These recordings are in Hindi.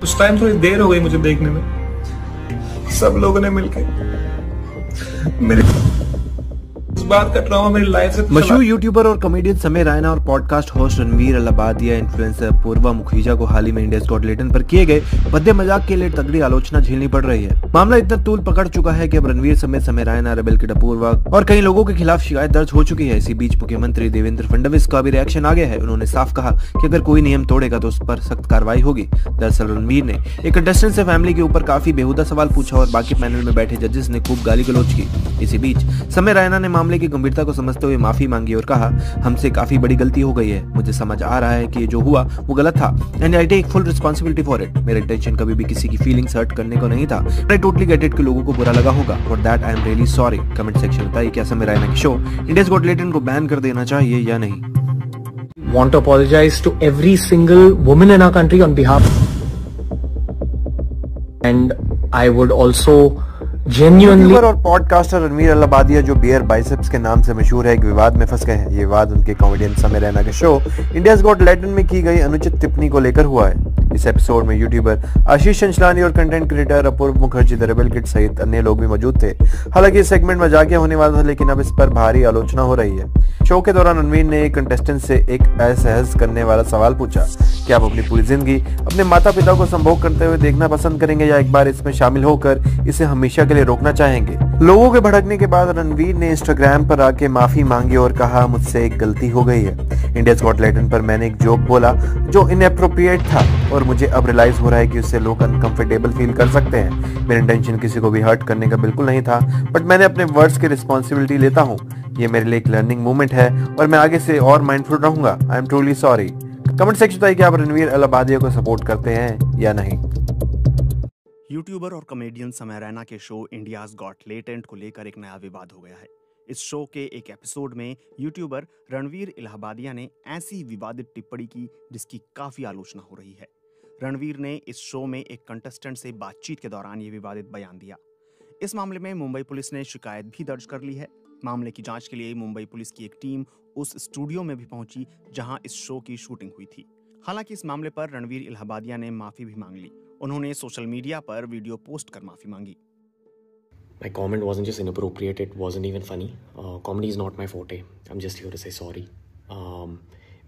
उस टाइम थोड़ी देर हो गई मुझे देखने में। सब लोगों ने मिलकर मेरे इस बात का ट्रॉमा मेरी लाइफ से मशहूर यूट्यूबर और कॉमेडियन समय रैना और podcast host Ranveer Allahbadia influencer Purva Mukhija को हाल ही में इंडियाज गॉट टैलेंट पर किए गए भद्दे मजाक के लिए तगड़ी आलोचना झेलनी पड़ रही है। मामला इतना तूल पकड़ चुका है कि अब रणवीर समेत समय रैना, रेबल किड अपूर्वा और कई लोगों के खिलाफ शिकायत दर्ज हो चुकी है। इसी बीच मुख्यमंत्री देवेंद्र फडणवीस का भी रिएक्शन आ गया है। उन्होंने साफ कहा कि अगर कोई नियम तोड़ेगा तो उस पर सख्त कार्रवाई होगी। दरअसल रणवीर ने एक कंटेस्टेंट से फैमिली के ऊपर काफी बेहुदा सवाल पूछा और बाकी पैनल में बैठे जजेस ने खूब गाली गलौज की। इसी बीच समय रैना ने मामले की गंभीरता को समझते हुए माफी मांगी और कहा, हमसे काफी बड़ी गलती हो गई है। मुझे समझ आ रहा है कि जो हुआ वो गलत था and I take full responsibility for it. मेरा इंटेंशन कभी भी किसी की फीलिंग्स हर्ट करने को नहीं था। आई टोटली गेट इट कि लोगों को बुरा लगा होगा। For that I am really sorry. Comment section में बताइए क्या समय रैना की शो इंडियाज गॉट टैलेंट को बैन कर देना चाहिए या नहीं। Want to apologize to every single woman in our country on behalf, and I would also genuinely YouTuber और पॉडकास्टर रणवीर अलाहाबादिया जो बियर बाइसेप्स के नाम से मशहूर है, एक विवाद में फंस गए हैं। ये विवाद उनके कॉमेडियन समय रैना के शो इंडियाज गॉट टैलेंट में की गई अनुचित टिप्पणी को लेकर हुआ है। इस एपिसोड में यूट्यूबर आशीष चंचलानी और content creator Apoorva Mukherjee, the Rebel Kid सहित अन्य लोग भी मौजूद थे। हालांकि इस सेगमेंट मजाकिया होने वाला था, लेकिन अब इस पर भारी आलोचना हो रही है। शो के दौरान रणवीर ने एक कंटेस्टेंट से एक असहज करने वाला सवाल पूछा कि आप अपनी पूरी जिंदगी अपने माता पिता को संभोग करते हुए देखना पसंद करेंगे या एक बार इसमें शामिल होकर इसे हमेशा के लिए रोकना चाहेंगे। लोगों के भड़कने के बाद रणवीर ने इंस्टाग्राम पर आके माफी मांगी और कहा, मुझसे एक गलती हो गई है। इंडियाज गॉट टैलेंट पर मैंने एक जोक बोला जो इनएप्रोप्रिएट था और मुझे अब रियलाइज हो रहा है कि उससे लोग अनकंफर्टेबल फील कर सकते हैं। मेरा इंटेंशन किसी को भी हर्ट करने का बिल्कुल नहीं था, बट मैंने अपने वर्ड्स की रिस्पॉन्सिबिलिटी लेता हूँ। ये मेरे लिए एक लर्निंग मोमेंट है और मैं आगे से और माइंडफुल रहूंगा। I am truly sorry. Comment section बताइए कि आप रणवीर अलाहाबादिया को सपोर्ट करते हैं या नहीं। यूट्यूबर और कॉमेडियन समय रैना के शो इंडियाज गॉट टैलेंट को लेकर एक नया विवाद हो गया है। इस शो के एक एपिसोड में यूट्यूबर रणवीर अलाहाबादिया ने ऐसी विवादित टिप्पणी की जिसकी काफी आलोचना हो रही है। रणवीर ने इस शो में एक कंटेस्टेंट से बातचीत के दौरान ये विवादित बयान दिया। इस मामले में मुंबई पुलिस ने शिकायत भी दर्ज कर ली है। मामले की जांच के लिए मुंबई पुलिस की एक टीम उस स्टूडियो में भी पहुंची जहां इस शो की शूटिंग हुई थी। हालांकि इस मामले पर रणवीर अलाहाबादिया ने माफी भी मांग ली। उन्होंने सोशल मीडिया पर वीडियो पोस्ट कर माफी मांगी। My comment wasn't just inappropriate, it wasn't even funny. Comedy is not my forte. I'm just here to say sorry.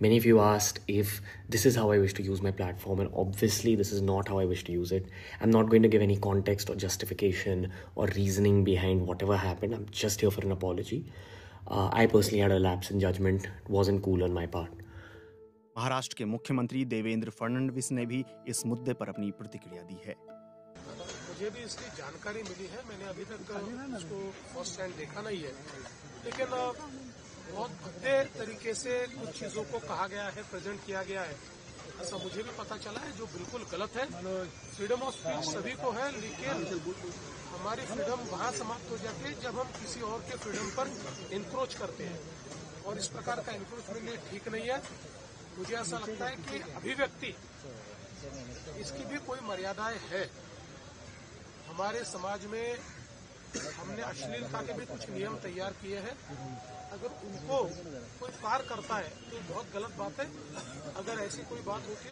Many of you asked if this is how I wish to use my platform, and obviously this is not how I wish to use it. I'm not going to give any context or justification or reasoning behind whatever happened. I'm just here for an apology. I personally had a lapse in judgment. It wasn't cool on my part. Maharashtra के मुख्यमंत्री देवेंद्र फडणवीस ने भी इस मुद्दे पर अपनी प्रतिक्रिया दी है। मुझे भी इसकी जानकारी मिली है। मैंने अभी तक इसको फर्स्ट हैंड देखा नहीं है, लेकिन बहुत भद्दे तरीके से कुछ चीजों को कहा गया है, प्रेजेंट किया गया है, ऐसा मुझे भी पता चला है, जो बिल्कुल गलत है। फ्रीडम ऑफ स्पीच सभी को है, लेकिन हमारी फ्रीडम वहां समाप्त हो जाती है जब हम किसी और के फ्रीडम पर इंक्रोच करते हैं, और इस प्रकार का इंक्रोच मेरे लिए ठीक नहीं है। मुझे ऐसा लगता है कि अभिव्यक्ति इसकी भी कोई मर्यादाएं है। हमारे समाज में हमने अश्लीलता के भी कुछ नियम तैयार किए हैं। अगर उनको कोई पार करता है तो बहुत गलत बात है। अगर ऐसी कोई बात होती है